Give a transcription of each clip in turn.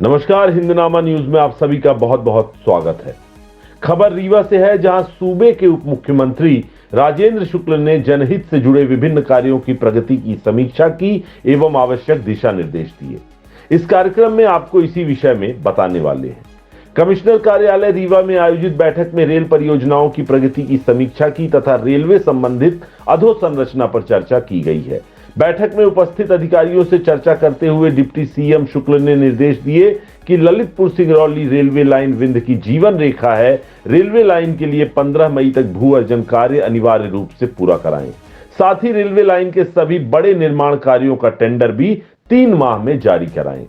नमस्कार, हिंदनामा न्यूज में आप सभी का बहुत बहुत स्वागत है। खबर रीवा से है, जहां सूबे के उप मुख्यमंत्री राजेंद्र शुक्ल ने जनहित से जुड़े विभिन्न कार्यों की प्रगति की समीक्षा की एवं आवश्यक दिशा निर्देश दिए। इस कार्यक्रम में आपको इसी विषय में बताने वाले हैं। कमिश्नर कार्यालय रीवा में आयोजित बैठक में रेल परियोजनाओं की प्रगति की समीक्षा की तथा रेलवे संबंधित अधोसंरचना पर चर्चा की गई है। बैठक में उपस्थित अधिकारियों से चर्चा करते हुए डिप्टी सीएम शुक्ल ने निर्देश दिए कि ललितपुर सिंगरौली रेलवे लाइन विंध्य की जीवन रेखा है। रेलवे लाइन के लिए 15 मई तक भू अर्जन कार्य अनिवार्य रूप से पूरा कराएं। साथ ही रेलवे लाइन के सभी बड़े निर्माण कार्यों का टेंडर भी 3 माह में जारी कराएं।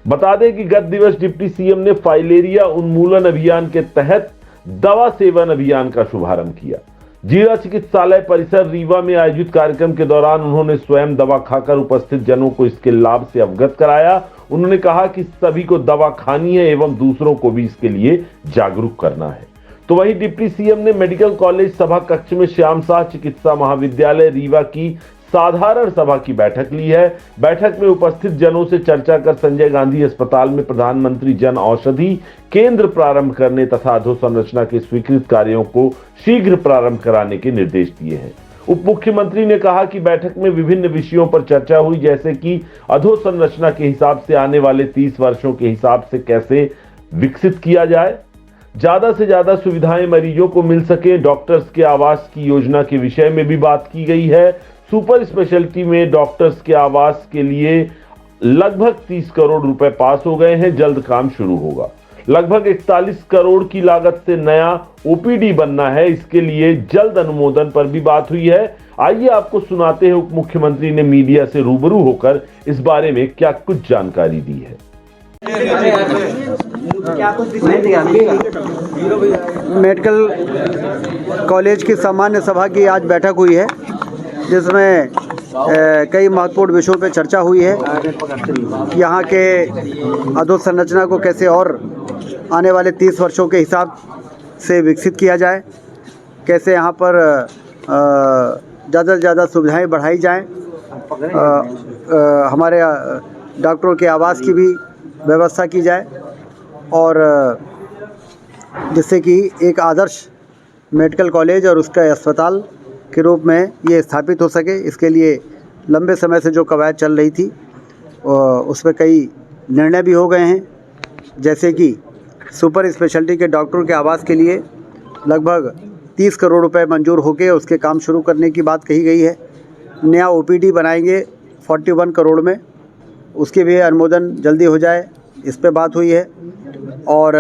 बता दें कि गत दिवस डिप्टी सीएम ने फाइलेरिया उन्मूलन अभियान के तहत दवा सेवन अभियान का शुभारंभ किया। जिला चिकित्सालय परिसर रीवा में आयोजित कार्यक्रम के दौरान उन्होंने स्वयं दवा खाकर उपस्थित जनों को इसके लाभ से अवगत कराया। उन्होंने कहा कि सभी को दवा खानी है एवं दूसरों को भी इसके लिए जागरूक करना है। तो वहीं डिप्टी सीएम ने मेडिकल कॉलेज सभा कक्ष में श्याम शाह चिकित्सा महाविद्यालय रीवा की साधारण सभा की बैठक ली है। बैठक में उपस्थित जनों से चर्चा कर संजय गांधी अस्पताल में प्रधानमंत्री जन औषधि केंद्र प्रारंभ करने तथा अधोसंरचना के स्वीकृत कार्यों को शीघ्र प्रारंभ कराने के निर्देश दिए हैं। उप मुख्यमंत्री ने कहा कि बैठक में विभिन्न विषयों पर चर्चा हुई, जैसे कि अधोसंरचना के हिसाब से आने वाले 30 वर्षों के हिसाब से कैसे विकसित किया जाए, ज्यादा से ज्यादा सुविधाएं मरीजों को मिल सके। डॉक्टर्स के आवास की योजना के विषय में भी बात की गई है। सुपर स्पेशलिटी में डॉक्टर्स के आवास के लिए लगभग 30 करोड़ रुपए पास हो गए हैं, जल्द काम शुरू होगा। लगभग 41 करोड़ की लागत से नया ओपीडी बनना है, इसके लिए जल्द अनुमोदन पर भी बात हुई है। आइए आपको सुनाते हैं उप मुख्यमंत्री ने मीडिया से रूबरू होकर इस बारे में क्या कुछ जानकारी दी है। मेडिकल कॉलेज की सामान्य सभा की आज बैठक हुई है, जिसमें कई महत्वपूर्ण विषयों पर चर्चा हुई है। यहाँ के अधोसंरचना को कैसे और आने वाले 30 वर्षों के हिसाब से विकसित किया जाए, कैसे यहाँ पर ज़्यादा से ज़्यादा सुविधाएं बढ़ाई जाएं, हमारे डॉक्टरों के आवास की भी व्यवस्था की जाए और जिससे कि एक आदर्श मेडिकल कॉलेज और उसका अस्पताल के रूप में ये स्थापित हो सके। इसके लिए लंबे समय से जो कवायद चल रही थी उसमें कई निर्णय भी हो गए हैं, जैसे कि सुपर स्पेशलिटी के डॉक्टरों के आवास के लिए लगभग 30 करोड़ रुपए मंजूर होकर उसके काम शुरू करने की बात कही गई है। नया ओपीडी बनाएंगे 41 करोड़ में, उसके भी अनुमोदन जल्दी हो जाए, इस पे बात हुई है। और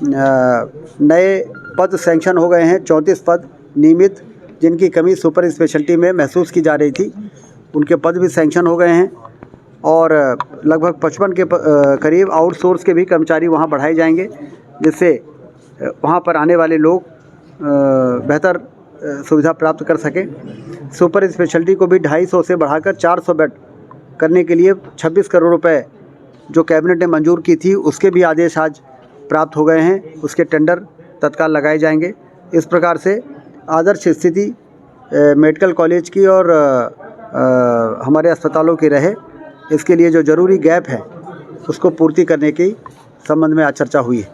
नए पद सैंक्शन हो गए हैं, 34 पद नियमित जिनकी कमी सुपर स्पेशलिटी में महसूस की जा रही थी, उनके पद भी सैंक्शन हो गए हैं। और लगभग 55 के करीब आउटसोर्स के भी कर्मचारी वहां बढ़ाए जाएंगे, जिससे वहां पर आने वाले लोग बेहतर सुविधा प्राप्त कर सकें। सुपर स्पेशलिटी को भी 250 से बढ़ाकर 400 बेड करने के लिए 26 करोड़ रुपए जो कैबिनेट ने मंजूर की थी, उसके भी आदेश आज प्राप्त हो गए हैं, उसके टेंडर तत्काल लगाए जाएंगे। इस प्रकार से आदर्श स्थिति मेडिकल कॉलेज की और हमारे अस्पतालों की रहे, इसके लिए जो ज़रूरी गैप है उसको पूर्ति करने की संबंध में आज चर्चा हुई है।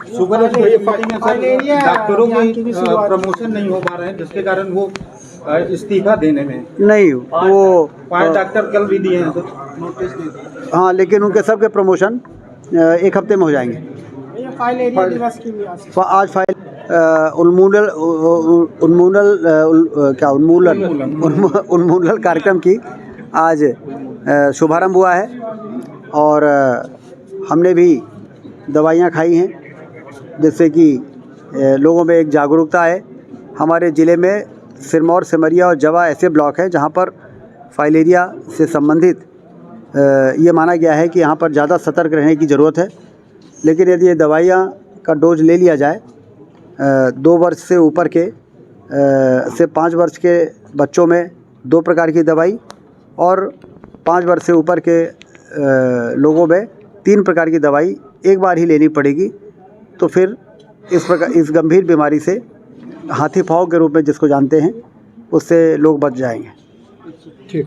सुपर स्पेशलिटी में डॉक्टरों की प्रमोशन नहीं हो पा रहे हैं, जिसके कारण वो इस्तीफा देने में नहीं, वो 5 डॉक्टर कल भी दिए हैं नोटिस। हाँ, लेकिन उनके सबके प्रमोशन 1 हफ्ते में हो जाएंगे। आज फाइल उन्मूलन कार्यक्रम की आज शुभारंभ हुआ है और हमने भी दवाइयाँ खाई हैं, जिससे कि लोगों में एक जागरूकता है। हमारे ज़िले में सिरमौर, सिमरिया और जवा ऐसे ब्लॉक हैं जहाँ पर फाइलेरिया से संबंधित ये माना गया है कि यहाँ पर ज़्यादा सतर्क रहने की ज़रूरत है। लेकिन यदि ये दवाइयाँ का डोज ले लिया जाए 2 वर्ष से ऊपर के से 5 वर्ष के बच्चों में 2 प्रकार की दवाई और 5 वर्ष से ऊपर के लोगों में 3 प्रकार की दवाई एक बार ही लेनी पड़ेगी। तो फिर इस गंभीर बीमारी से हाथी पाँव के रूप में जिसको जानते हैं, उससे लोग बच जाएंगे। ठीक।